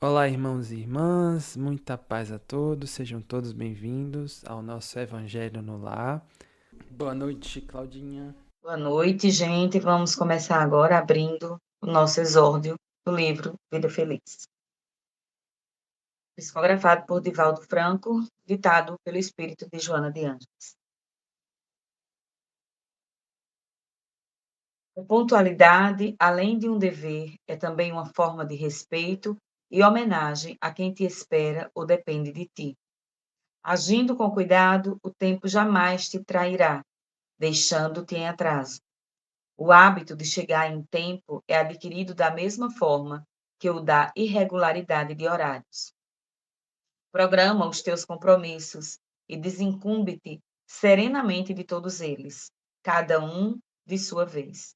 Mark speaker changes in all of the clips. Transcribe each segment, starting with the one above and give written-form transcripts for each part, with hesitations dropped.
Speaker 1: Olá, irmãos e irmãs, muita paz a todos, sejam todos bem-vindos ao nosso Evangelho no Lar. Boa noite, Claudinha.
Speaker 2: Boa noite, gente. Vamos começar agora abrindo o nosso exórdio do livro Vida Feliz. Psicografado por Divaldo Franco, ditado pelo espírito de Joana de Ângeles. A pontualidade, além de um dever, é também uma forma de respeito e homenagem a quem te espera ou depende de ti. Agindo com cuidado, o tempo jamais te trairá, deixando-te em atraso. O hábito de chegar em tempo é adquirido da mesma forma que o da irregularidade de horários. Programa os teus compromissos e desincumbe-te serenamente de todos eles, cada um de sua vez.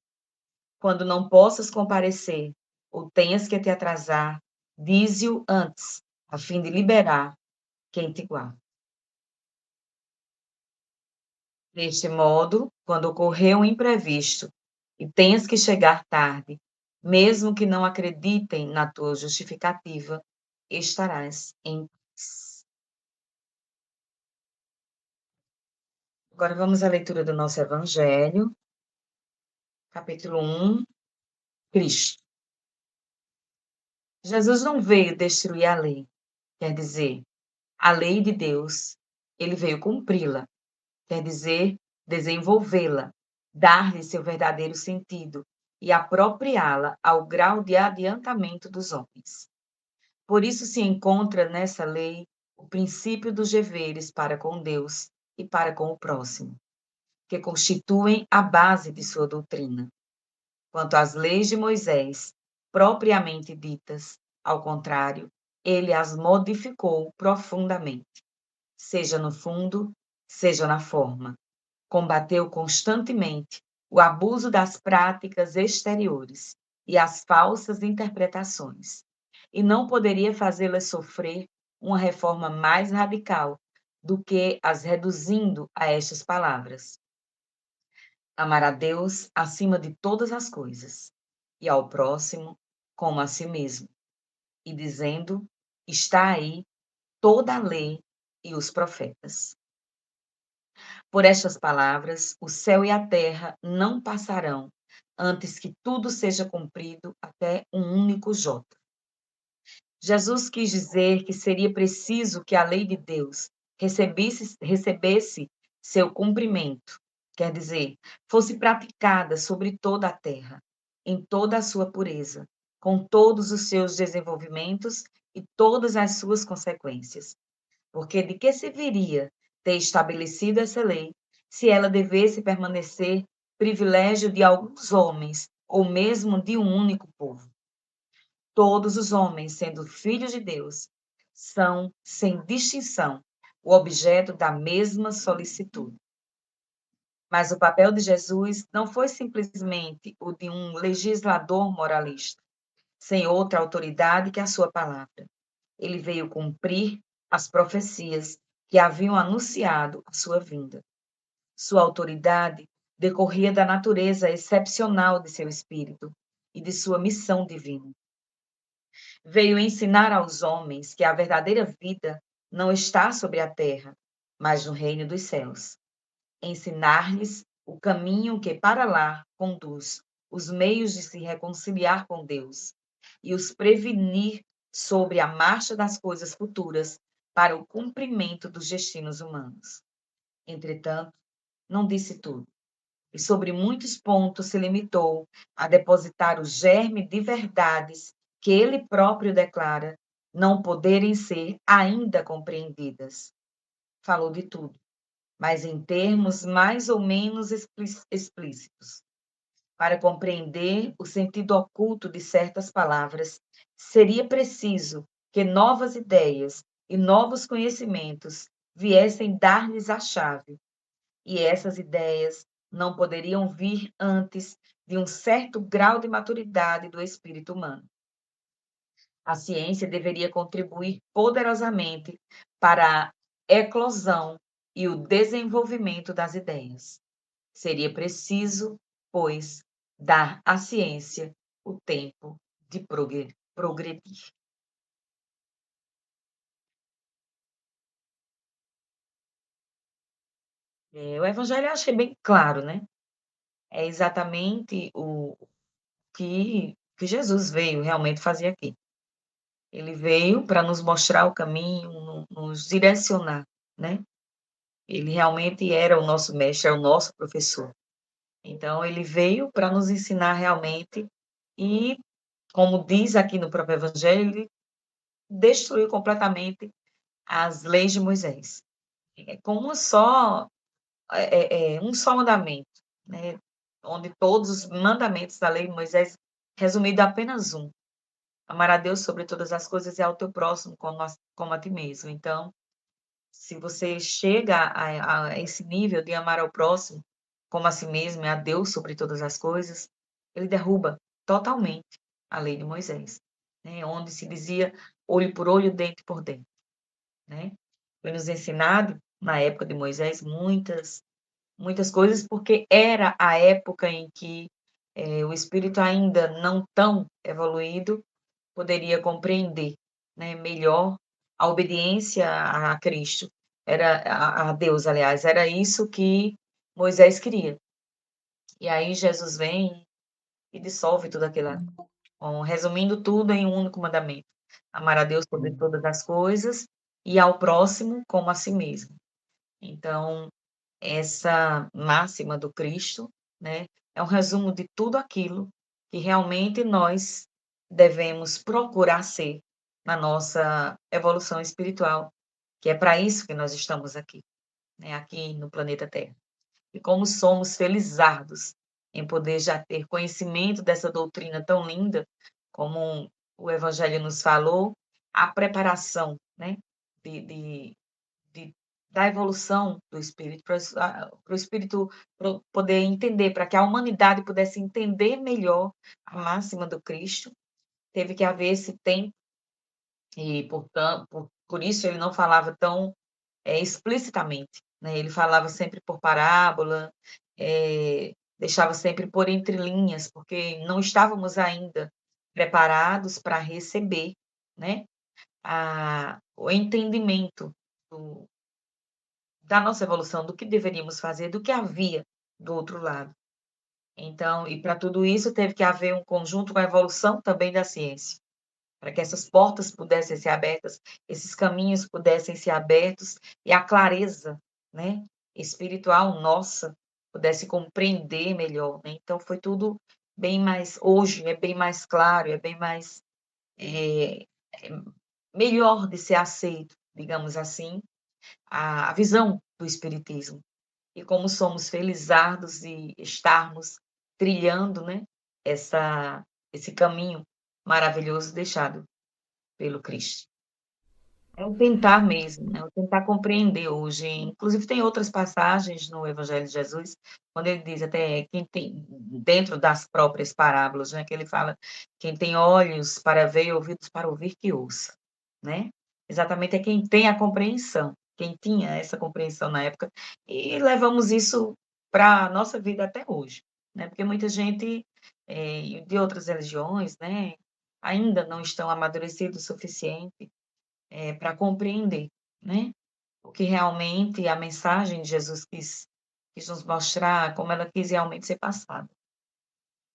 Speaker 2: Quando não possas comparecer ou tenhas que te atrasar, dize-o antes, a fim de liberar quem te guarda. Deste modo, quando ocorrer um imprevisto e tenhas que chegar tarde, mesmo que não acreditem na tua justificativa, estarás em paz. Agora vamos à leitura do nosso Evangelho, capítulo 1, Cristo. Jesus não veio destruir a lei, quer dizer, a lei de Deus, ele veio cumpri-la, quer dizer, desenvolvê-la, dar-lhe seu verdadeiro sentido e apropriá-la ao grau de adiantamento dos homens. Por isso se encontra nessa lei o princípio dos deveres para com Deus e para com o próximo, que constituem a base de sua doutrina. Quanto às leis de Moisés, propriamente ditas, ao contrário, ele as modificou profundamente, seja no fundo, seja na forma. Combateu constantemente o abuso das práticas exteriores e as falsas interpretações, e não poderia fazê-las sofrer uma reforma mais radical do que as reduzindo a estas palavras: amar a Deus acima de todas as coisas, e ao próximo como a si mesmo, e dizendo: está aí toda a lei e os profetas. Por estas palavras, o céu e a terra não passarão, antes que tudo seja cumprido até um único jota. Jesus quis dizer que seria preciso que a lei de Deus recebesse seu cumprimento, quer dizer, fosse praticada sobre toda a terra, em toda a sua pureza, com todos os seus desenvolvimentos e todas as suas consequências. Porque de que serviria ter estabelecido essa lei se ela devesse permanecer privilégio de alguns homens ou mesmo de um único povo? Todos os homens, sendo filhos de Deus, são, sem distinção, o objeto da mesma solicitude. Mas o papel de Jesus não foi simplesmente o de um legislador moralista, sem outra autoridade que a sua palavra. Ele veio cumprir as profecias que haviam anunciado a sua vinda. Sua autoridade decorria da natureza excepcional de seu espírito e de sua missão divina. Veio ensinar aos homens que a verdadeira vida não está sobre a terra, mas no reino dos céus. Ensinar-lhes o caminho que para lá conduz, os meios de se reconciliar com Deus, e os prevenir sobre a marcha das coisas futuras para o cumprimento dos destinos humanos. Entretanto, não disse tudo, e sobre muitos pontos se limitou a depositar o germe de verdades que ele próprio declara não poderem ser ainda compreendidas. Falou de tudo, mas em termos mais ou menos explícitos. Para compreender o sentido oculto de certas palavras, seria preciso que novas ideias e novos conhecimentos viessem dar-lhes a chave, e essas ideias não poderiam vir antes de um certo grau de maturidade do espírito humano. A ciência deveria contribuir poderosamente para a eclosão e o desenvolvimento das ideias. Seria preciso, pois, dar à ciência o tempo de progredir. O evangelho eu achei bem claro, né, é exatamente o que Jesus veio realmente fazer aqui. Ele veio para nos mostrar o caminho, nos direcionar, né. Ele realmente era o nosso mestre, é o nosso professor. Então ele veio para nos ensinar realmente e, como diz aqui no próprio evangelho, ele destruiu completamente as leis de Moisés. Com um só mandamento, né, onde todos os mandamentos da lei de Moisés, resumido a apenas um: amar a Deus sobre todas as coisas e ao teu próximo como a ti mesmo. Então, se você chega a esse nível de amar ao próximo como a si mesmo e a Deus sobre todas as coisas, ele derruba totalmente a lei de Moisés, né, onde se dizia olho por olho, dente por dente, né. Foi nos ensinado, na época de Moisés, muitas coisas, porque era a época em que, o espírito ainda não tão evoluído poderia compreender, né, melhor a obediência a Cristo, era a Deus, aliás, era isso que Moisés queria. E aí Jesus vem e dissolve tudo aquilo lá, resumindo tudo em um único mandamento: amar a Deus sobre todas as coisas e ao próximo como a si mesmo. Então, essa máxima do Cristo, né, é um resumo de tudo aquilo que realmente nós devemos procurar ser na nossa evolução espiritual, que é para isso que nós estamos aqui, né, aqui no planeta Terra. E como somos felizardos em poder já ter conhecimento dessa doutrina tão linda, como o Evangelho nos falou, a preparação, né, de de da evolução do espírito, para o espírito poder entender, para que a humanidade pudesse entender melhor a máxima do Cristo, teve que haver esse tempo e, portanto, por isso ele não falava tão, explicitamente, né, ele falava sempre por parábola, deixava sempre por entre linhas, porque não estávamos ainda preparados para receber, né, o entendimento do da nossa evolução, do que deveríamos fazer, do que havia do outro lado. Então, e para tudo isso teve que haver um conjunto com a evolução também da ciência, para que essas portas pudessem ser abertas, esses caminhos pudessem ser abertos e a clareza, né, espiritual nossa pudesse compreender melhor, né. Então foi tudo bem mais hoje é bem mais claro, é bem mais, eh, melhor de ser aceito, digamos assim, a visão do espiritismo. E como somos felizardos de estarmos trilhando, né, essa esse caminho maravilhoso deixado pelo Cristo. É o tentar mesmo, né, o tentar compreender hoje, inclusive tem outras passagens no Evangelho de Jesus, quando ele diz até quem tem dentro das próprias parábolas, né, que ele fala: "Quem tem olhos para ver e ouvidos para ouvir, que ouça", né. Exatamente é quem tem a compreensão, quem tinha essa compreensão na época, e levamos isso para a nossa vida até hoje, né, porque muita gente, de outras religiões, né, ainda não estão amadurecidos o suficiente para compreender, né, o que realmente a mensagem de Jesus quis nos mostrar, como ela quis realmente ser passada.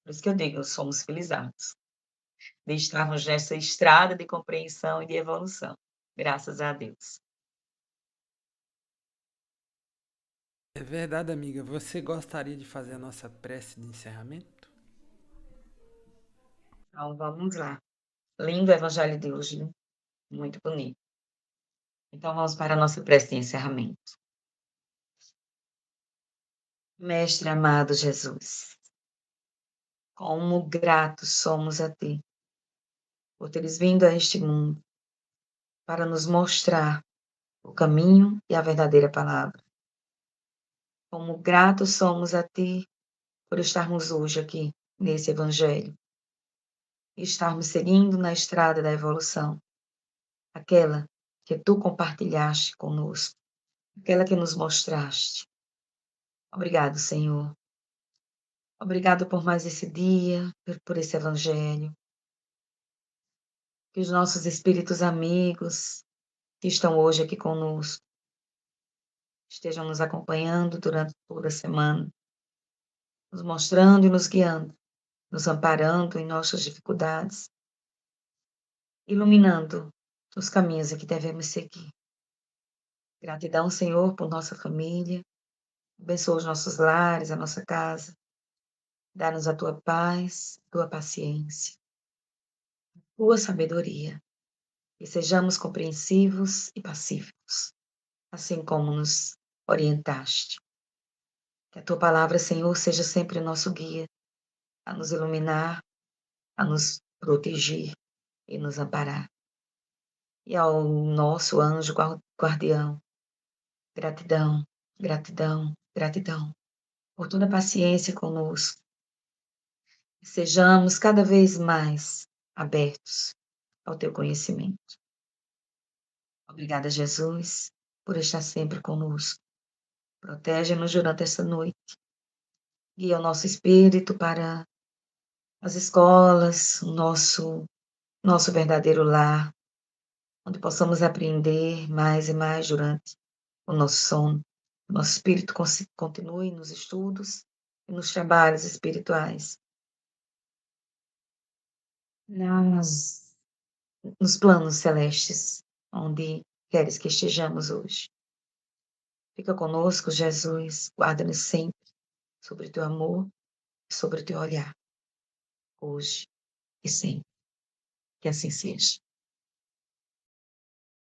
Speaker 2: Por isso que eu digo, somos felizardos de estarmos nessa estrada de compreensão e de evolução, graças a Deus.
Speaker 1: É verdade, amiga. Você gostaria de fazer a nossa prece de encerramento?
Speaker 2: Então vamos lá. Lindo o evangelho de hoje, né, muito bonito. Então vamos para a nossa prece de encerramento. Mestre amado Jesus, como gratos somos a Ti, por teres vindo a este mundo para nos mostrar o caminho e a verdadeira palavra. Como gratos somos a Ti por estarmos hoje aqui nesse evangelho e estarmos seguindo na estrada da evolução, aquela que Tu compartilhaste conosco, aquela que nos mostraste. Obrigado, Senhor. Obrigado por mais esse dia, por esse evangelho. Que os nossos espíritos amigos que estão hoje aqui conosco estejam nos acompanhando durante toda a semana, nos mostrando e nos guiando, nos amparando em nossas dificuldades, iluminando os caminhos em que devemos seguir. Gratidão, Senhor, por nossa família. Abençoa os nossos lares, a nossa casa. Dá-nos a tua paz, tua paciência, tua sabedoria. E sejamos compreensivos e pacíficos, assim como nos orientaste. Que a tua palavra, Senhor, seja sempre o nosso guia, a nos iluminar, a nos proteger e nos amparar. E ao nosso anjo guardião, gratidão, gratidão, gratidão por toda a paciência conosco. E sejamos cada vez mais abertos ao teu conhecimento. Obrigada, Jesus, por estar sempre conosco. Protege-nos durante esta noite. Guia o nosso espírito para as escolas, o nosso verdadeiro lar, onde possamos aprender mais e mais durante o nosso sono. O nosso espírito continue nos estudos e nos trabalhos espirituais, nos planos celestes, onde queres que estejamos hoje. Fica conosco, Jesus, guarda-nos sempre sobre teu amor e sobre teu olhar, hoje e sempre. Que assim seja.